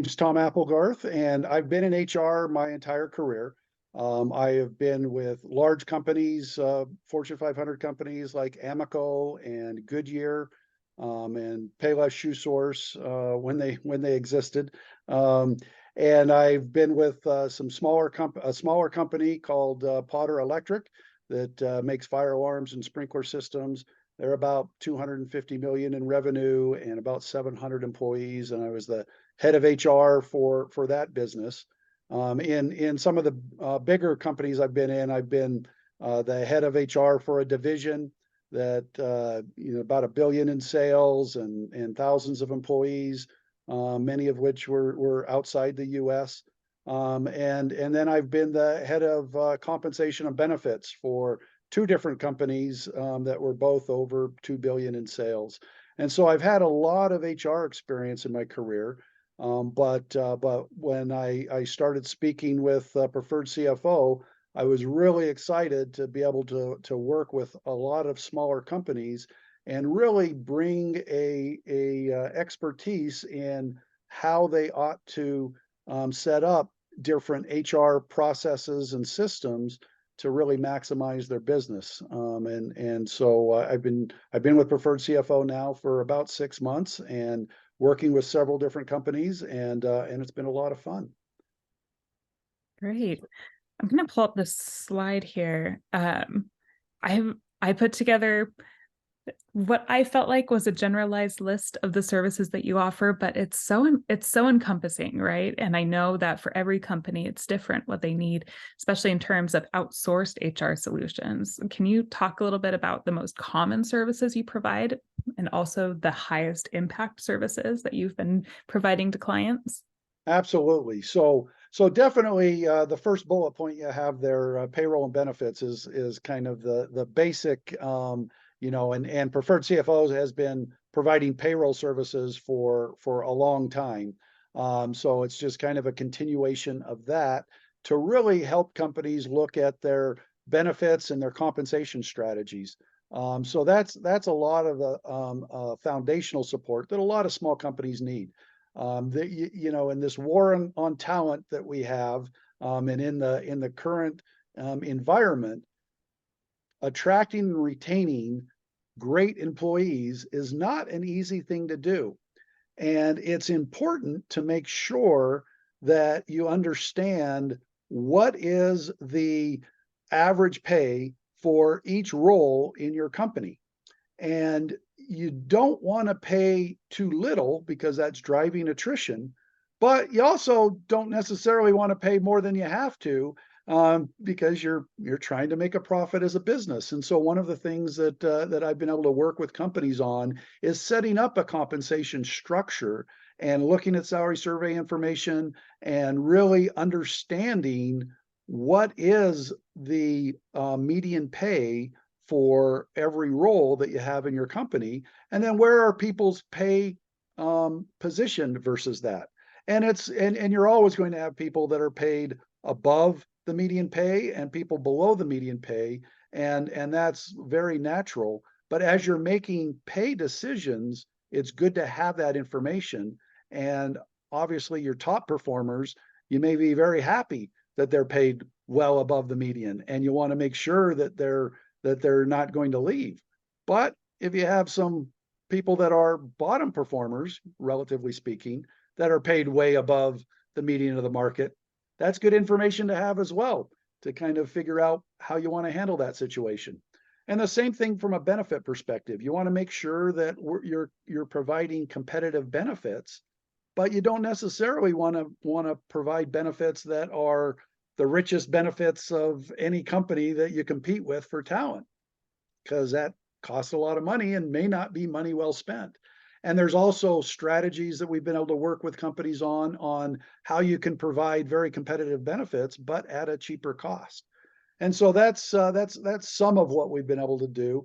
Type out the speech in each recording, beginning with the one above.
Name's Tom Applegarth, and I've been in HR my entire career. I have been with large companies, Fortune 500 companies like Amoco and Goodyear, and Payless Shoe Source when they existed. Um, and I've been with a smaller company called Potter Electric that makes fire alarms and sprinkler systems. They're about 250 million in revenue and about 700 employees, and I was the head of HR for that business. In some of the bigger companies I've been the head of HR for a division that about 1 billion in sales and thousands of employees, many of which were outside the U.S. And then I've been the head of compensation and benefits for two different companies that were both over 2 billion in sales. And so I've had a lot of HR experience in my career. But when I started speaking with Preferred CFO, I was really excited to be able to work with a lot of smaller companies and really bring a expertise in how they ought to set up different HR processes and systems to really maximize their business. And so I've been with Preferred CFO now for about 6 months and working with several different companies, and it's been a lot of fun. Great. I'm going to pull up this slide here. I put together what I felt like was a generalized list of the services that you offer, but it's so encompassing, right? And I know that for every company, it's different what they need, especially in terms of outsourced HR solutions. Can you talk a little bit about the most common services you provide and also the highest impact services that you've been providing to clients? Absolutely. So definitely the first bullet point you have there, payroll and benefits is kind of the basic, and Preferred CFOs has been providing payroll services for a long time. So it's just kind of a continuation of that to really help companies look at their benefits and their compensation strategies. So that's a lot of the foundational support that a lot of small companies need. In this war on talent that we have, and in the current environment, attracting and retaining great employees is not an easy thing to do. And it's important to make sure that you understand what is the average pay for each role in your company. And you don't want to pay too little because that's driving attrition, but you also don't necessarily want to pay more than you have to, because you're trying to make a profit as a business. And so one of the things that I've been able to work with companies on is setting up a compensation structure and looking at salary survey information and really understanding what is the median pay for every role that you have in your company, and then where are people's pay positioned versus that. And you're always going to have people that are paid above the median pay and people below the median pay, and that's very natural. But as you're making pay decisions, it's good to have that information. And obviously, your top performers, you may be very happy that they're paid well above the median, and you want to make sure that they're not going to leave. But if you have some people that are bottom performers, relatively speaking, that are paid way above the median of the market, that's good information to have as well to kind of figure out how you want to handle that situation. And the same thing from a benefit perspective. You want to make sure that you're providing competitive benefits, but you don't necessarily want to provide benefits that are the richest benefits of any company that you compete with for talent, because that costs a lot of money and may not be money well spent. And there's also strategies that we've been able to work with companies on how you can provide very competitive benefits, but at a cheaper cost. And so that's some of what we've been able to do.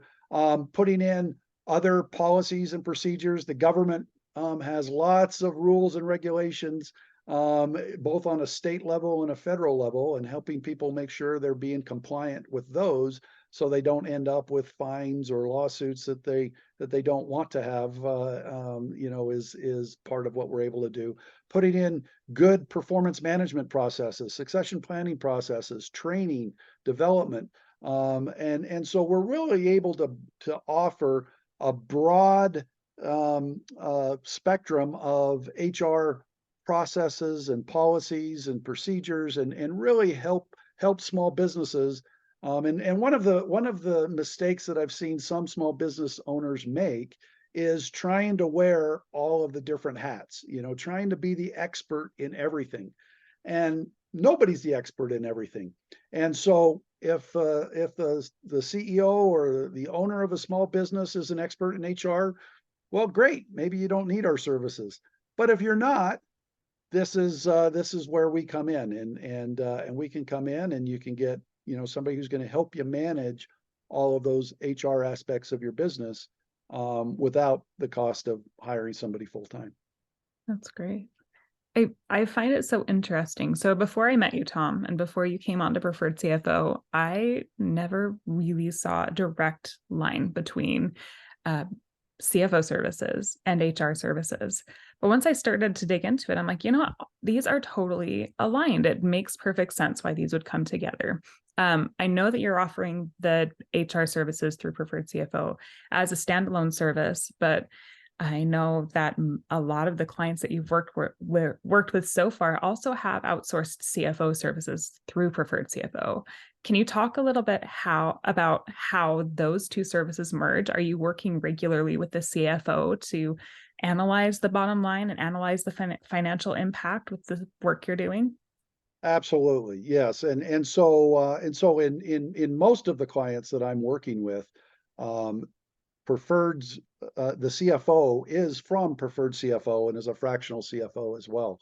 Putting in other policies and procedures. The government has lots of rules and regulations, both on a state level and a federal level, and helping people make sure they're being compliant with those so they don't end up with fines or lawsuits that they don't want to have, is part of what we're able to do. Putting in good performance management processes, succession planning processes, training, development. And so we're really able to offer a broad spectrum of HR processes and policies and procedures, and really help small businesses. And one of the mistakes that I've seen some small business owners make is trying to wear all of the different hats, trying to be the expert in everything. And nobody's the expert in everything. And so if the CEO or the owner of a small business is an expert in HR, well, great. Maybe you don't need our services. But if you're not, this is where we come in, and we can come in, and you can get, somebody who's going to help you manage all of those HR aspects of your business, without the cost of hiring somebody full time. That's great. I find it so interesting. So before I met you, Tom, and before you came on to Preferred CFO, I never really saw a direct line between CFO services and HR services. But once I started to dig into it, I'm like, what? These are totally aligned. It makes perfect sense why these would come together. I know that you're offering the HR services through Preferred CFO as a standalone service, but I know that a lot of the clients that you've worked with so far also have outsourced CFO services through Preferred CFO. Can you talk a little bit about how those two services merge? Are you working regularly with the CFO to analyze the bottom line and analyze the financial impact with the work you're doing? Absolutely, yes. And so in most of the clients that I'm working with, um, Preferred's the CFO is from Preferred CFO and is a fractional CFO as well.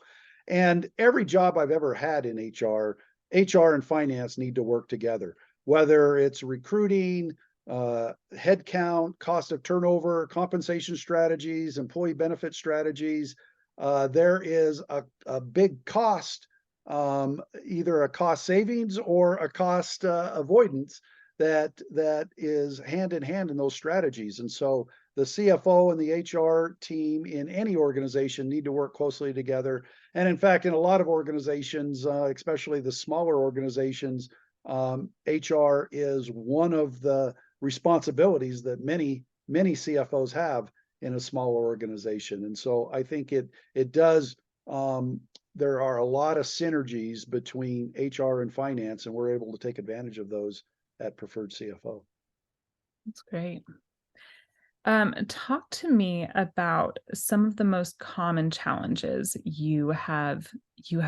And every job I've ever had in HR and finance need to work together, whether it's recruiting, headcount, cost of turnover, compensation strategies, employee benefit strategies. There is a big cost, either a cost savings or a cost avoidance that is hand in hand in those strategies. And so the CFO and the HR team in any organization need to work closely together. And in fact, in a lot of organizations, especially the smaller organizations, HR is one of the responsibilities that many CFOs have in a smaller organization. And so I think it does. There are a lot of synergies between HR and finance, and we're able to take advantage of those at Preferred CFO. That's great. Talk to me about some of the most common challenges you have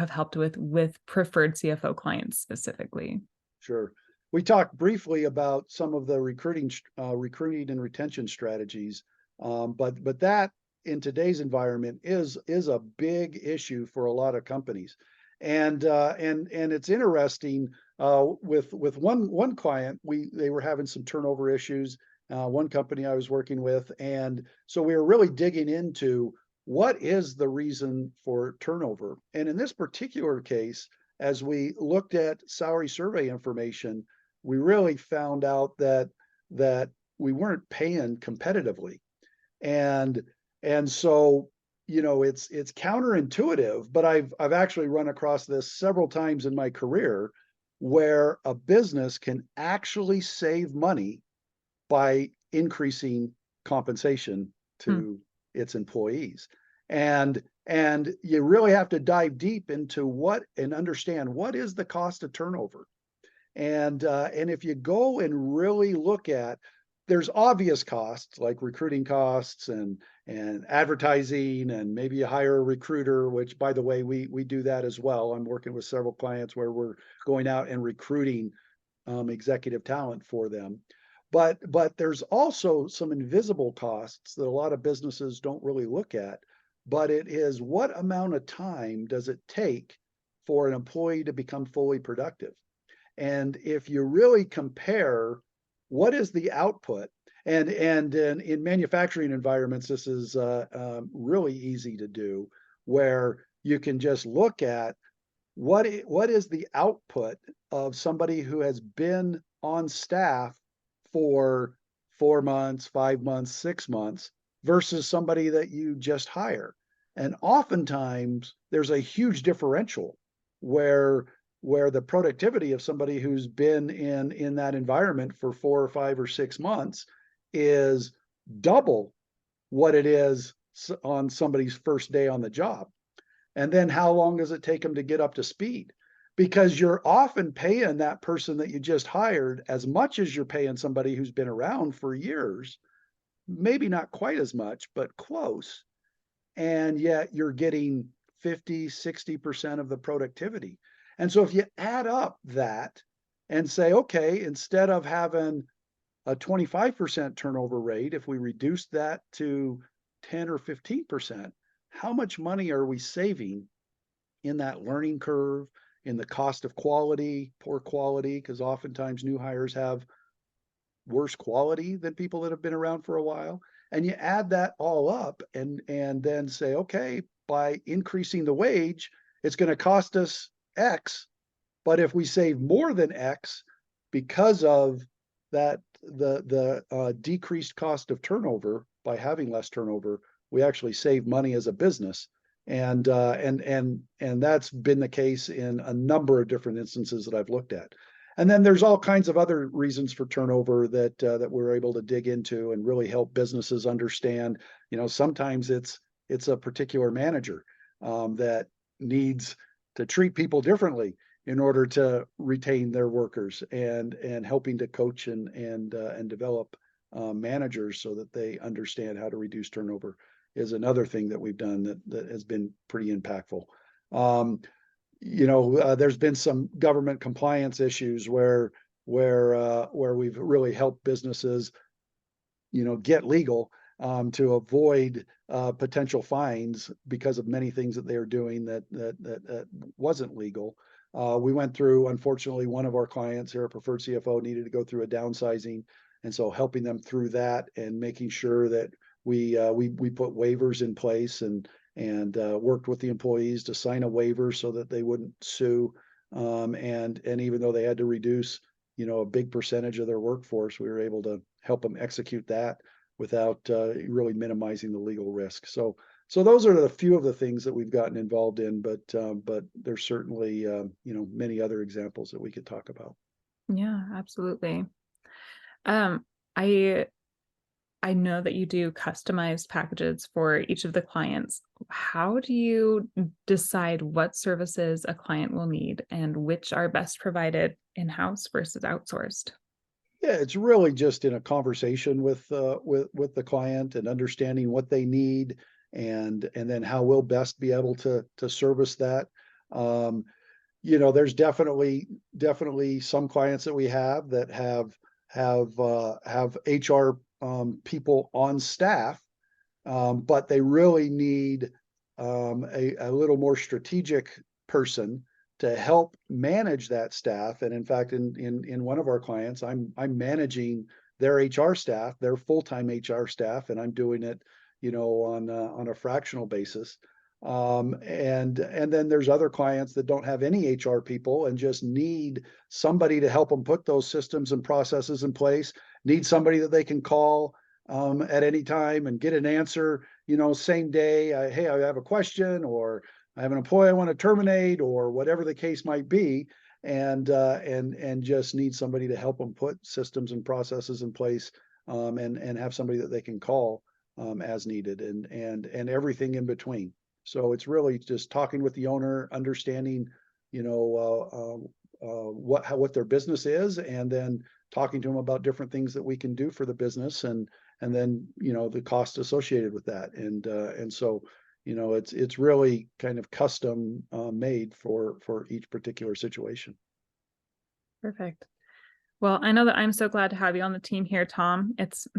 helped with Preferred CFO clients specifically. Sure. We talked briefly about some of the recruiting and retention strategies, but that in today's environment is a big issue for a lot of companies, and it's interesting. With one client, they were having some turnover issues. One company I was working with, and so we were really digging into what is the reason for turnover. And in this particular case, as we looked at salary survey information, we really found out that we weren't paying competitively. And so, it's counterintuitive, but I've actually run across this several times in my career, where a business can actually save money by increasing compensation to its employees. And you really have to dive deep into and understand what is the cost of turnover. And if you go and really look at, there's obvious costs like recruiting costs and advertising, and maybe you hire a recruiter, which, by the way, we do that as well. I'm working with several clients where we're going out and recruiting executive talent for them. But there's also some invisible costs that a lot of businesses don't really look at. But it is, what amount of time does it take for an employee to become fully productive? And if you really compare what is the output, and in manufacturing environments, this is really easy to do, where you can just look at what is the output of somebody who has been on staff for 4 months, 5 months, 6 months versus somebody that you just hire. And oftentimes there's a huge differential where the productivity of somebody who's been in that environment for 4 or 5 or 6 months is double what it is on somebody's first day on the job. And then how long does it take them to get up to speed? Because you're often paying that person that you just hired as much as you're paying somebody who's been around for years, maybe not quite as much, but close. And yet you're getting 50, 60% of the productivity. And so if you add up that and say, okay, instead of having a 25% turnover rate, if we reduce that to 10 or 15%, how much money are we saving in that learning curve, in the cost of quality, poor quality, because oftentimes new hires have worse quality than people that have been around for a while. And you add that all up and then say, okay, by increasing the wage, it's going to cost us X. But if we save more than X because of that, the decreased cost of turnover by having less turnover, we actually save money as a business. And that's been the case in a number of different instances that I've looked at. And then there's all kinds of other reasons for turnover that we're able to dig into and really help businesses understand. You know, sometimes it's a particular manager that needs to treat people differently in order to retain their workers, and helping to coach and develop managers so that they understand how to reduce turnover is another thing that we've done that has been pretty impactful. There's been some government compliance issues where we've really helped businesses, get legal to avoid potential fines because of many things that they are doing that wasn't legal. We went through, unfortunately, one of our clients here at Preferred CFO needed to go through a downsizing, and so helping them through that and making sure that we put waivers in place and worked with the employees to sign a waiver so that they wouldn't sue. And even though they had to reduce, a big percentage of their workforce, we were able to help them execute that without really minimizing the legal risk. So those are a few of the things that we've gotten involved in, but there's certainly many other examples that we could talk about. Yeah, absolutely. I know that you do customized packages for each of the clients. How do you decide what services a client will need and which are best provided in-house versus outsourced? Yeah, it's really just in a conversation with the client and understanding what they need, and then how we'll best be able to service that. There's definitely some clients that we have that have HR people on staff, but they really need a little more strategic person to help manage that staff. And in fact, in one of our clients, I'm managing their HR staff, their full-time HR staff, and I'm doing it, on a fractional basis. And then there's other clients that don't have any HR people and just need somebody to help them put those systems and processes in place, need somebody that they can call at any time and get an answer, same day. Hey, I have a question, or I have an employee I want to terminate, or whatever the case might be, and just need somebody to help them put systems and processes in place, and have somebody that they can call as needed, and everything in between. So it's really just talking with the owner, understanding, what their business is, and then talking to them about different things that we can do for the business, and then the cost associated with that, and so it's really kind of custom made for each particular situation. Perfect. Well, I know that I'm so glad to have you on the team here, Tom. It's